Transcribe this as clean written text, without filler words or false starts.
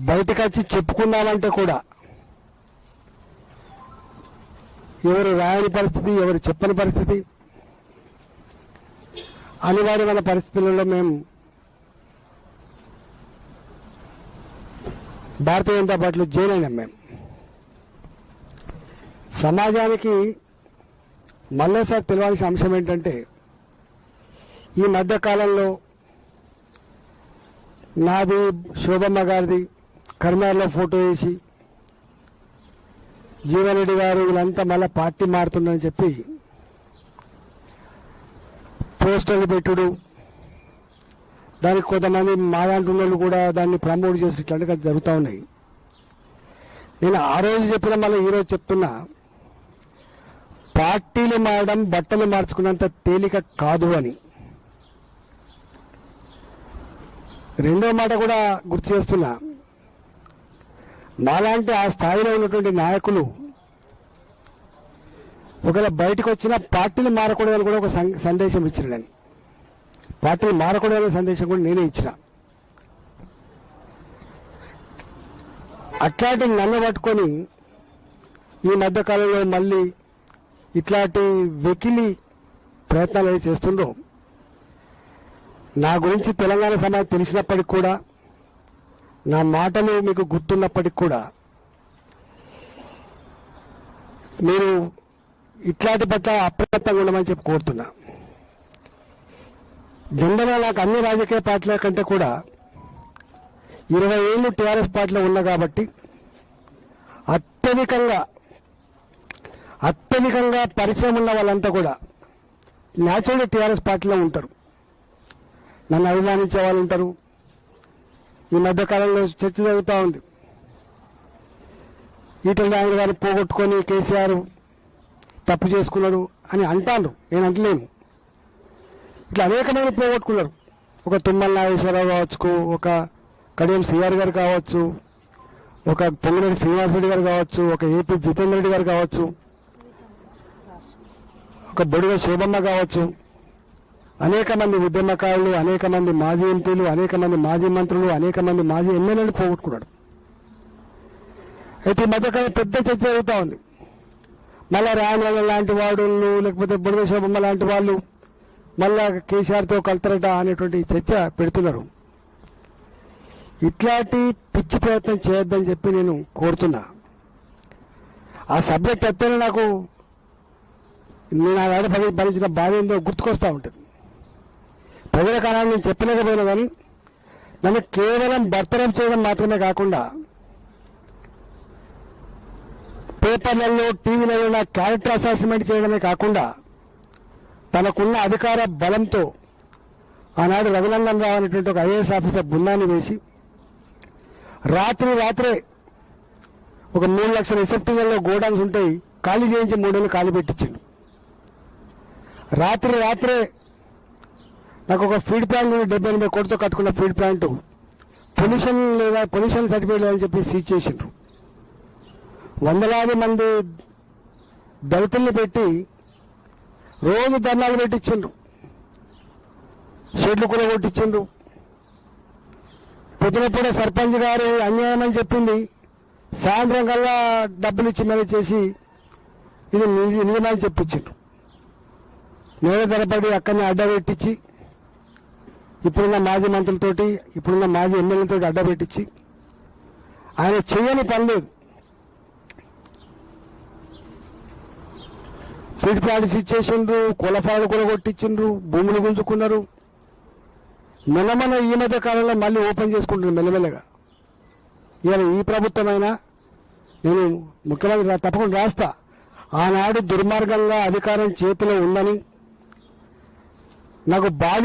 బయటకు వచ్చి చెప్పుకుందామంటే కూడా ఎవరు రాయని పరిస్థితి, ఎవరు చెప్పని పరిస్థితి, అనివార్యమైన పరిస్థితులలో మేము భారతీయ జనతా పార్టీలో జాయిన్ అయినాం. మేము సమాజానికి మళ్ళీసారి తెలియాల్సిన అంశం ఏంటంటే, ఈ మధ్యకాలంలో నాది, శోభమ్మ గారిది కర్మార్లో ఫోటో వేసి జీవన్ రెడ్డి గారు వీళ్ళంతా మళ్ళీ పార్టీ మారుతుందని చెప్పి పోస్టర్లు పెట్టుడు, దానికి కొంతమంది మాదంటున్న కూడా దాన్ని ప్రమోట్ చేసి ఇట్లాంటివి జరుగుతూ ఉన్నాయి. నేను ఆ రోజు చెప్పిన మళ్ళీ ఈరోజు చెప్తున్నా, పార్టీలు మారడం బట్టలు మార్చుకున్నంత తేలిక కాదు అని. రెండో మాట కూడా గుర్తు చేస్తున్నా, మాలాంటి ఆ స్థాయిలో ఉన్నటువంటి నాయకులు ఒకవేళ బయటకు వచ్చినా పార్టీలు మారకూడదని కూడా ఒక సందేశం ఇచ్చినాడని. పార్టీలు మారకూడదనే సందేశం కూడా నేనే ఇచ్చిన. అట్లాంటి నన్ను పట్టుకొని ఈ మధ్యకాలంలో మళ్ళీ ఇట్లాంటి వెకిలి ప్రయత్నాలు ఏవి చేస్తుండో, నా గురించి తెలంగాణ సమాజం తెలిసినప్పటికి కూడా, నా మాటలు మీకు గుర్తున్నప్పటికి కూడా మీరు ఇట్లాంటి పట్ల అప్రమత్తంగా ఉండమని చెప్పి కోరుతున్నా. జనరల్గా నాకు అన్ని రాజకీయ పార్టీల కంటే కూడా 20 ఏళ్ళు టీఆర్ఎస్ పార్టీలో ఉన్నా కాబట్టి అత్యధికంగా పరిచయం ఉన్న వాళ్ళంతా కూడా న్యాచురల్గా టీఆర్ఎస్ పార్టీలో ఉంటారు. నన్ను అభిమానించే వాళ్ళు ఉంటారు. ఈ మధ్యకాలంలో చర్చ జరుగుతూ ఉంది, ఈటెల రాజేంద్ర గారిని పోగొట్టుకొని కేసీఆర్ తప్పు చేసుకున్నాడు అని అంటాను. నేను అంటలేను. ఇట్లా అనేక మంది పోగొట్టుకున్నారు. ఒక తుమ్మల నాగేశ్వరరావు కావచ్చు, ఒక కడియం శ్రీఆర్ గారు కావచ్చు, ఒక పొంగిరెడ్డి శ్రీనివాసరెడ్డి గారు కావచ్చు, ఒక ఏపీ జితేందర్ రెడ్డి గారు కావచ్చు, ఒక బొడిగ శోభమ్మ కావచ్చు, అనేక మంది ఉద్యమకారులు, అనేక మంది మాజీ ఎంపీలు, అనేక మంది మాజీ మంత్రులు, అనేక మంది మాజీ ఎమ్మెల్యేలు పోగొట్టుకున్నాడు. అయితే ఈ మధ్యకాలం పెద్ద చర్చ జరుగుతూ ఉంది. మళ్ళా రాయనగర్ లాంటి వాళ్ళు, లేకపోతే బొడిగ శోభమ్మ లాంటి వాళ్ళు మళ్ళా కేసీఆర్తో కలుతారట అనేటువంటి చర్చ పెడుతున్నారు. ఇట్లాంటి పిచ్చి ప్రయత్నం చేయొద్దని చెప్పి నేను కోరుతున్నా. ఆ సబ్జెక్ట్ ఎత్తేనే నాకు నేను ఆడ భరించిన బాధ ఏందో గుర్తుకొస్తూ ఉంటుంది. ప్రజల కాలాన్ని నేను చెప్పలేకపోయినా కానీ నన్ను కేవలం బర్తరం చేయడం మాత్రమే కాకుండా పేపర్లలో, టీవీలలో నా క్యారెక్టర్ అసాసిన్మెంట్ చేయడమే కాకుండా తనకున్న అధికార బలంతో ఆనాడు రఘునందన్ రావు అనేటువంటి ఒక ఐఏఎస్ ఆఫీసర్ బృందాన్ని వేసి రాత్రే ఒక 3 లక్షల రిసెప్టింగ్లలో గోడౌన్స్ ఉంటాయి, ఖాళీ చేయించి 3 ఏళ్ళు ఖాళీ పెట్టించిండు. రాత్రే నాకు ఒక ఫీడ్ ప్లాంట్ 78 కోట్లతో కట్టుకున్న ఫీడ్ ప్లాంట్ పొల్యూషన్ సర్టిఫికేట్ లేదని చెప్పి సీజ్ చేసిండ్రు. వందలాది మంది దళితుల్ని పెట్టి రోజు ధర్నాలు పెట్టించిండ్రు, షెడ్లు కూడా కొట్టించిండ్రు. పొద్దునప్పుడే సర్పంచ్ గారు అన్యాయం అని చెప్పింది, సాయంత్రం కల్లా డబ్బులు ఇచ్చి మేనేజ్ చేసి ఇది నిజమని చెప్పించిండ్రు. నేనే ధరపడి అక్కడిని అడ్డ పెట్టించి ఇప్పుడున్న మాజీ మంత్రులతోటి, ఇప్పుడున్న మాజీ ఎమ్మెల్యేలతో అడ్డ పెట్టించి ఆయన చేయని పని లేదు. ఫీడ్ ప్లాంట్స్ ఇచ్చేసిండ్రు, కులఫాలు కూడా కొట్టించిండ్రు, భూములు గుంజుకున్నారు. మన ఈ మధ్య కాలంలో మళ్ళీ ఓపెన్ చేసుకుంటున్నాను మెల్లమెల్లగా. ఇవాళ ఈ ప్రభుత్వమైనా నేను ముఖ్యమంత్రి తప్పకుండా రాస్తా, ఆనాడు దుర్మార్గంగా అధికారం చేతిలో ఉందని నాకు బాగా